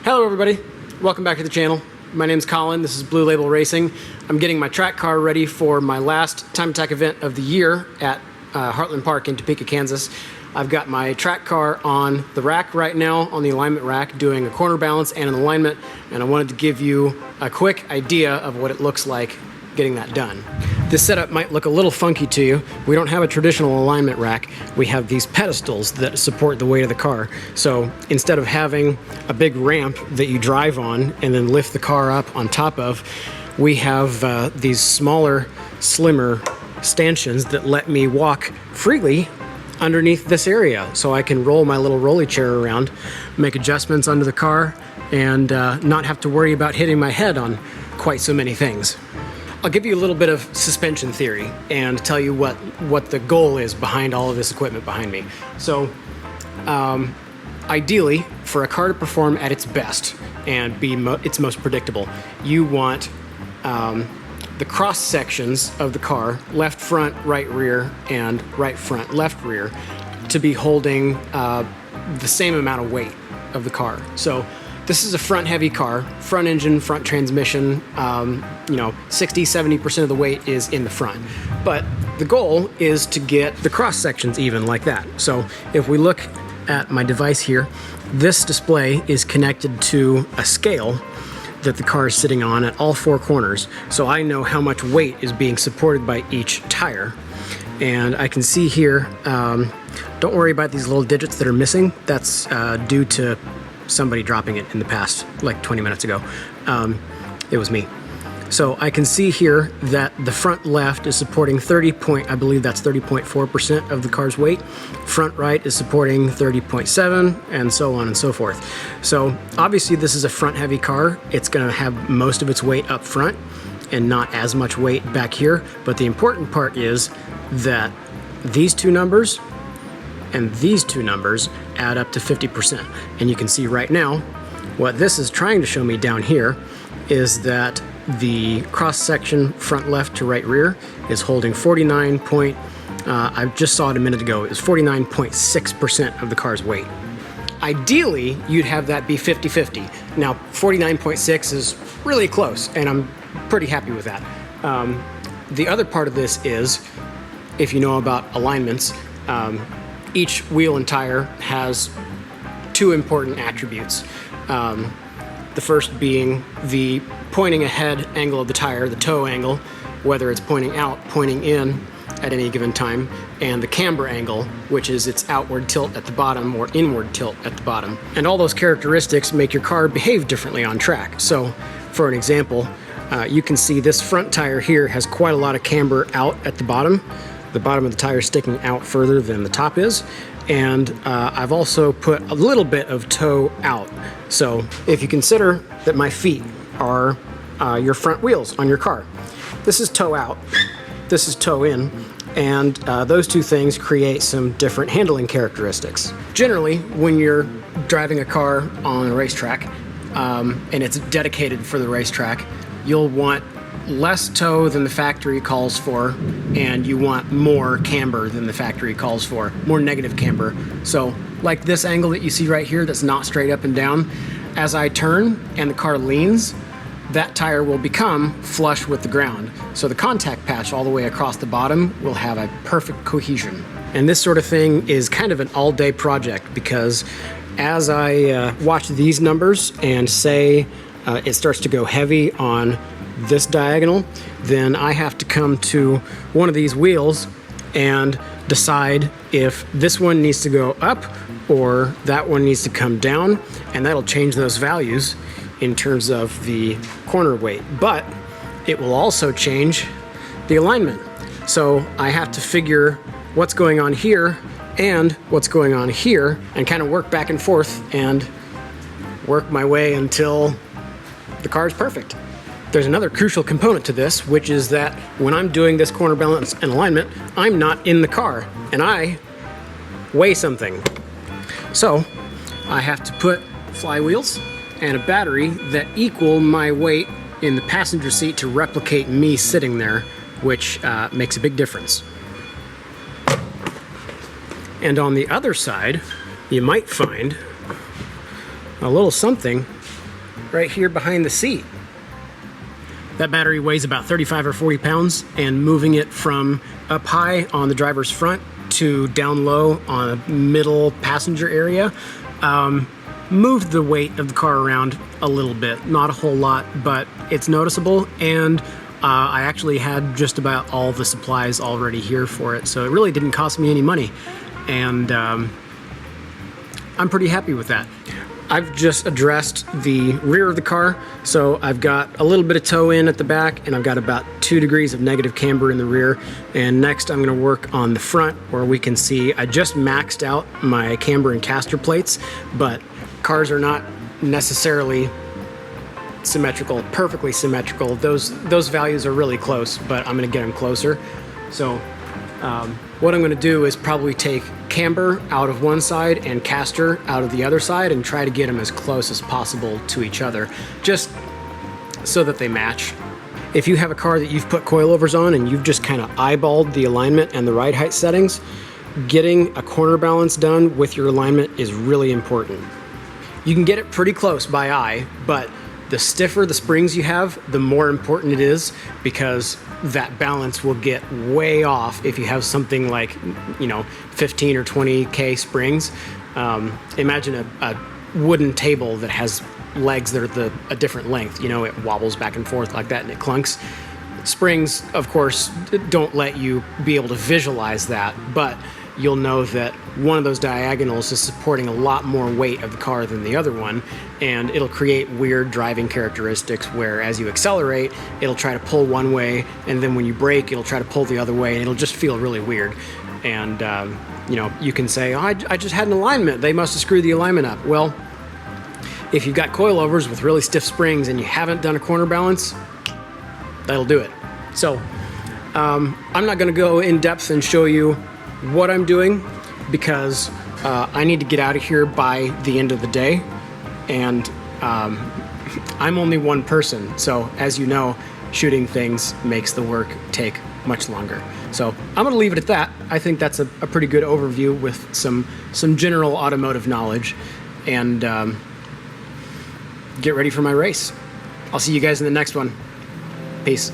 Hello everybody, welcome back to the channel. My name's Colin, this is Blue Label Racing. I'm getting my track car ready for my last Time Attack event of the year at Heartland Park in Topeka, Kansas. I've got my track car on the rack right now, on the alignment rack, doing a corner balance and an alignment, and I wanted to give you a quick idea of what it looks like getting that done. This setup might look a little funky to you. We don't have a traditional alignment rack. We have these pedestals that support the weight of the car. So instead of having a big ramp that you drive on and then lift the car up on top of, we have these smaller, slimmer stanchions that let me walk freely underneath this area. So I can roll my little rolly chair around, make adjustments under the car, and not have to worry about hitting my head on quite so many things. I'll give you a little bit of suspension theory and tell you what the goal is behind all of this equipment behind me. So, ideally, for a car to perform at its best and be its most predictable, you want the cross sections of the car, left front, right rear, and right front, left rear, to be holding the same amount of weight of the car. So, this is a front heavy car, front engine, front transmission, 60-70% of the weight is in the front. But the goal is to get the cross sections even like that. So if we look at my device here, this display is connected to a scale that the car is sitting on at all four corners. So I know how much weight is being supported by each tire. And I can see here, don't worry about these little digits that are missing. That's due to somebody dropping it in the past, like 20 minutes ago. It was me. So I can see here that the front left is supporting 30.4% of the car's weight. Front right is supporting 30.7, and so on and so forth. So obviously this is a front heavy car. It's gonna have most of its weight up front and not as much weight back here. But the important part is that these two numbers and these two numbers add up to 50%. And you can see right now, what this is trying to show me down here is that the cross section front left to right rear is holding 49 I just saw it a minute ago, it was 49.6% of the car's weight. Ideally, you'd have that be 50-50. Now, 49.6 is really close, and I'm pretty happy with that. The other part of this is, if you know about alignments, each wheel and tire has two important attributes. The first being the pointing ahead angle of the tire, the toe angle, whether it's pointing out, pointing in at any given time, and the camber angle, which is its outward tilt at the bottom or inward tilt at the bottom. And all those characteristics make your car behave differently on track. So, for an example, you can see this front tire here has quite a lot of camber out at the bottom. The bottom of the tire is sticking out further than the top is. And I've also put a little bit of toe out. So if you consider that my feet are your front wheels on your car, this is toe out, this is toe in, and those two things create some different handling characteristics. Generally, when you're driving a car on a racetrack and it's dedicated for the racetrack, you'll want less toe than the factory calls for, and you want more camber than the factory calls for, more negative camber. So like this angle that you see right here that's not straight up and down, as I turn and the car leans, that tire will become flush with the ground. So the contact patch all the way across the bottom will have a perfect cohesion. And this sort of thing is kind of an all-day project, because as I watch these numbers and say it starts to go heavy on this diagonal, then I have to come to one of these wheels and decide if this one needs to go up or that one needs to come down, and that'll change those values in terms of the corner weight. But it will also change the alignment. So I have to figure what's going on here and what's going on here and kind of work back and forth and work my way until the car's perfect. There's another crucial component to this, which is that when I'm doing this corner balance and alignment, I'm not in the car, and I weigh something. So I have to put flywheels and a battery that equal my weight in the passenger seat to replicate me sitting there, which makes a big difference. And on the other side, you might find a little something right here behind the seat. That battery weighs about 35 or 40 pounds, and moving it from up high on the driver's front to down low on a middle passenger area moved the weight of the car around a little bit. Not a whole lot, but it's noticeable, and I actually had just about all the supplies already here for it, so it really didn't cost me any money, and I'm pretty happy with that. I've just addressed the rear of the car, so I've got a little bit of toe in at the back, and I've got about 2 degrees of negative camber in the rear. And next I'm gonna work on the front, where we can see I just maxed out my camber and caster plates, but cars are not necessarily symmetrical, perfectly symmetrical. Those values are really close, but I'm gonna get them closer. So what I'm gonna do is probably take camber out of one side and caster out of the other side and try to get them as close as possible to each other, just so that they match. If you have a car that you've put coilovers on and you've just kind of eyeballed the alignment and the ride height settings, getting a corner balance done with your alignment is really important. You can get it pretty close by eye, but the stiffer the springs you have, the more important it is, because that balance will get way off if you have something like, 15 or 20K springs. Imagine a wooden table that has legs that are a different length. It wobbles back and forth like that and it clunks. Springs, of course, don't let you be able to visualize that, but you'll know that one of those diagonals is supporting a lot more weight of the car than the other one, and it'll create weird driving characteristics where as you accelerate, it'll try to pull one way, and then when you brake, it'll try to pull the other way, and it'll just feel really weird. And, you can say, I just had an alignment. They must have screwed the alignment up. Well, if you've got coilovers with really stiff springs and you haven't done a corner balance, that'll do it. So I'm not going to go in depth and show you what I'm doing, because I need to get out of here by the end of the day, and I'm only one person, so as you know, shooting things makes the work take much longer. So I'm going to leave it at that. I think that's a pretty good overview with some general automotive knowledge, and get ready for my race. I'll see you guys in the next one. Peace.